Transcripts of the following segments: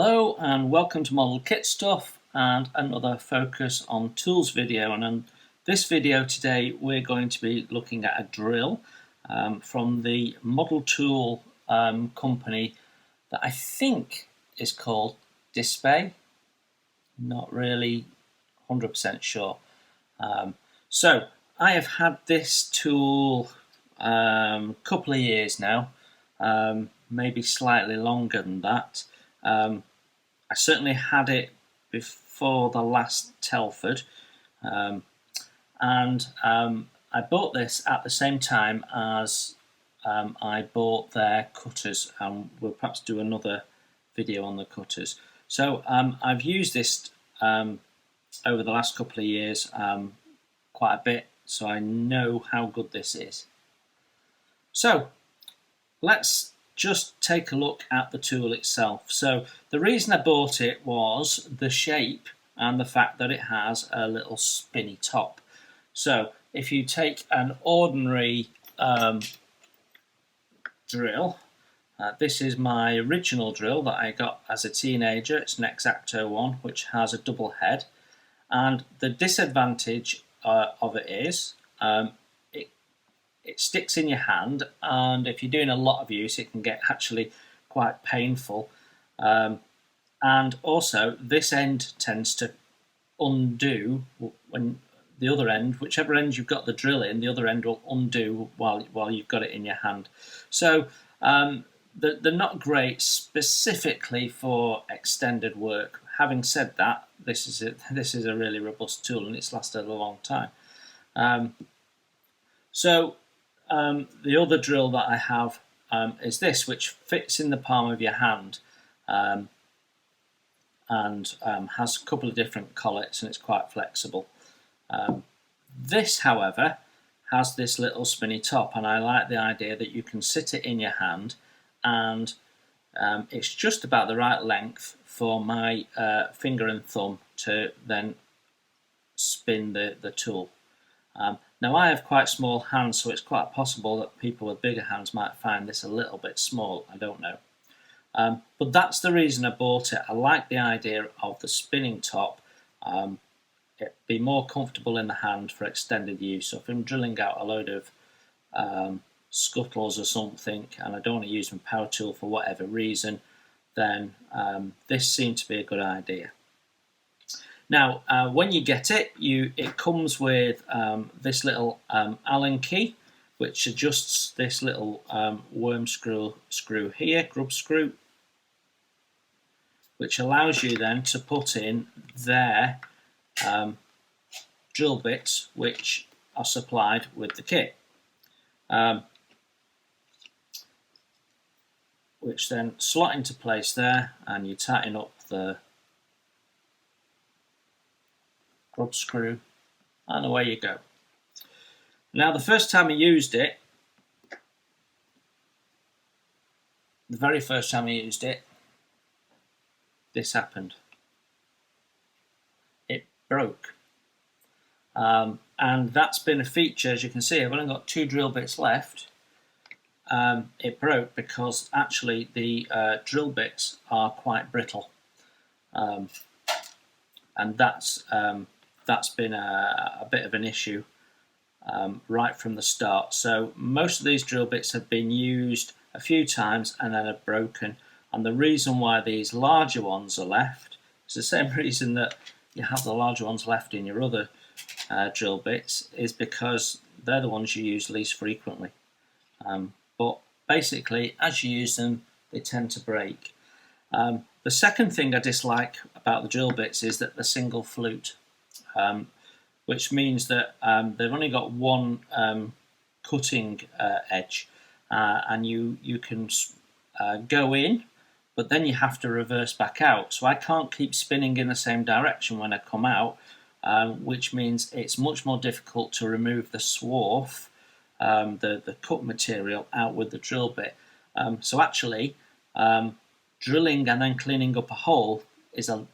Hello and welcome to Model Kit Stuff and another Focus on Tools video. And in this video today we're going to be looking at a drill from the model tool company that I think is called Dspiae. Not really 100% sure. So I have had this tool a couple of years now, maybe slightly longer than that. I certainly had it before the last Telford, and I bought this at the same time as I bought their cutters, and we'll perhaps do another video on the cutters. So I've used this over the last couple of years quite a bit, so I know how good this is. So let's just take a look at the tool itself. So the reason I bought it was the shape and the fact that it has a little spinny top. So if you take an ordinary drill, this is my original drill that I got as a teenager. It's an X-Acto one, which has a double head, and the disadvantage of it is it sticks in your hand, and if you're doing a lot of use it can get actually quite painful, and also this end tends to undo when the other end, whichever end you've got the drill in, the other end will undo while you've got it in your hand. So they're not great specifically for extended work. Having said that, this is a really robust tool and it's lasted a long time. The other drill that I have is this, which fits in the palm of your hand and has a couple of different collets, and it's quite flexible. This, however, has this little spinny top, and I like the idea that you can sit it in your hand, and it's just about the right length for my finger and thumb to then spin the tool. Now I have quite small hands, so it's quite possible that people with bigger hands might find this a little bit small, I don't know. But that's the reason I bought it. I like the idea of the spinning top. It'd be more comfortable in the hand for extended use. So if I'm drilling out a load of scuttles or something and I don't want to use my power tool for whatever reason, then this seemed to be a good idea. Now, when you get it, it comes with this little Allen key, which adjusts this little worm screw here, grub screw, which allows you then to put in their drill bits, which are supplied with the kit, which then slot into place there, and you tighten up the grub screw, and away you go. Now, the first time I used it, the very first time I used it, this happened. It broke. And that's been a feature, as you can see. I've only got 2 drill bits left. It broke because actually the drill bits are quite brittle. And that's been a bit of an issue right from the start. So most of these drill bits have been used a few times and then have broken, and the reason why these larger ones are left is the same reason that you have the larger ones left in your other drill bits, is because they're the ones you use least frequently. But basically, as you use them, they tend to break. The second thing I dislike about the drill bits is that they're single flute, which means that they've only got one cutting edge, and you can go in, but then you have to reverse back out. So I can't keep spinning in the same direction when I come out, which means it's much more difficult to remove the swarf, the cut material, out with the drill bit. So actually, drilling and then cleaning up a hole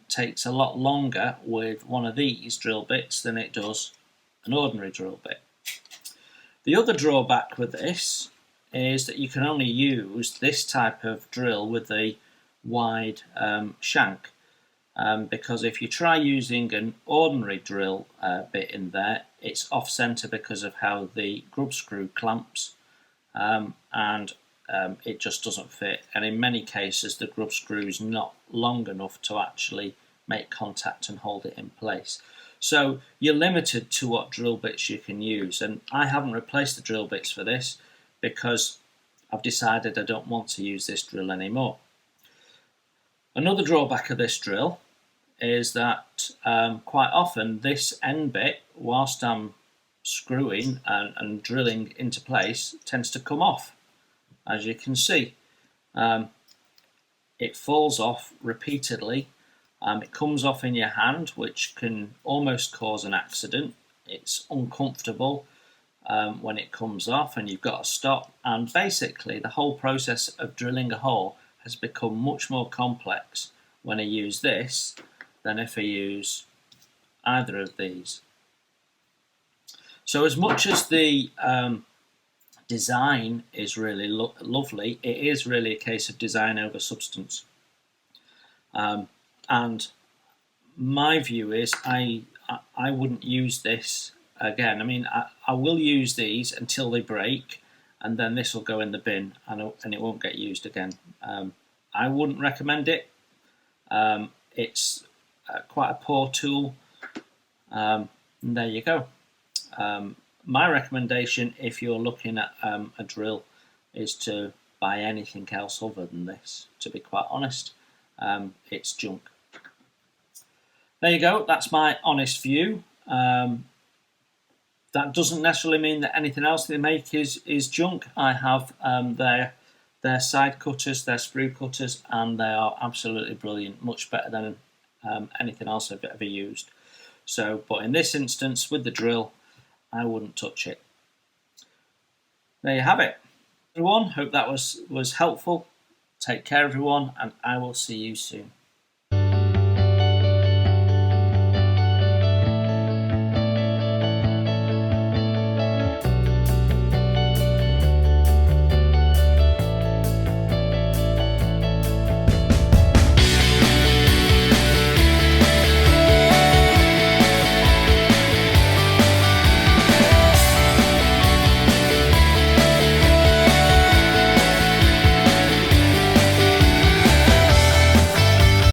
takes a lot longer with one of these drill bits than it does an ordinary drill bit. The other drawback with this is that you can only use this type of drill with the wide shank, because if you try using an ordinary drill bit in there, it's off centre because of how the grub screw clamps, and it just doesn't fit, and in many cases the grub screw is not long enough to actually make contact and hold it in place. So you're limited to what drill bits you can use, and I haven't replaced the drill bits for this because I've decided I don't want to use this drill anymore. Another drawback of this drill is that quite often this end bit, whilst I'm screwing and drilling into place, tends to come off. As you can see, it falls off repeatedly. It comes off in your hand, which can almost cause an accident. It's uncomfortable when it comes off, and you've got to stop. And basically, the whole process of drilling a hole has become much more complex when I use this than if I use either of these. So as much as the design is really lovely, it is really a case of design over substance. And my view is I wouldn't use this again. I mean, I will use these until they break, and then this will go in the bin, and it won't get used again. I wouldn't recommend it. It's quite a poor tool. And there you go. My recommendation, if you're looking at a drill, is to buy anything else other than this. To be quite honest, it's junk. There you go. That's my honest view. That doesn't necessarily mean that anything else they make is junk. I have their side cutters, their sprue cutters, and they are absolutely brilliant. Much better than anything else I've ever used. So, but in this instance, with the drill, I wouldn't touch it. There you have it, everyone. Hope that was helpful. Take care, everyone, and I will see you soon.